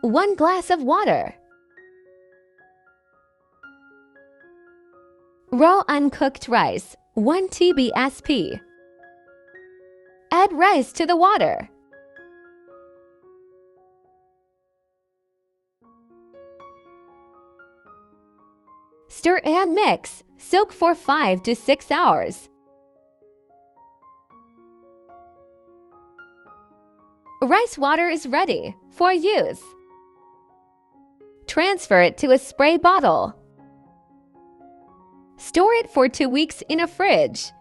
1 glass of water. Raw uncooked rice, 1 TBSP. Add rice to the water. Stir and mix. Soak for 5 to 6 hours. Rice water is ready for use. Transfer it to a spray bottle. Store it for 2 weeks in a fridge.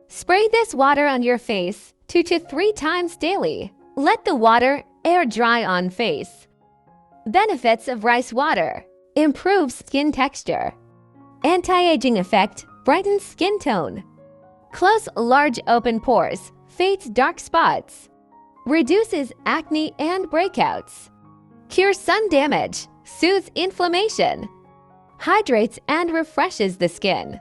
Spray this water on your face 2 to 3 times daily. Let the water air dry on face. Benefits of rice water: improves skin texture. Anti-aging effect: brightens skin tone. Close large open pores, fades dark spots. Reduces acne and breakouts. Cures sun damage, soothes inflammation. Hydrates and refreshes the skin.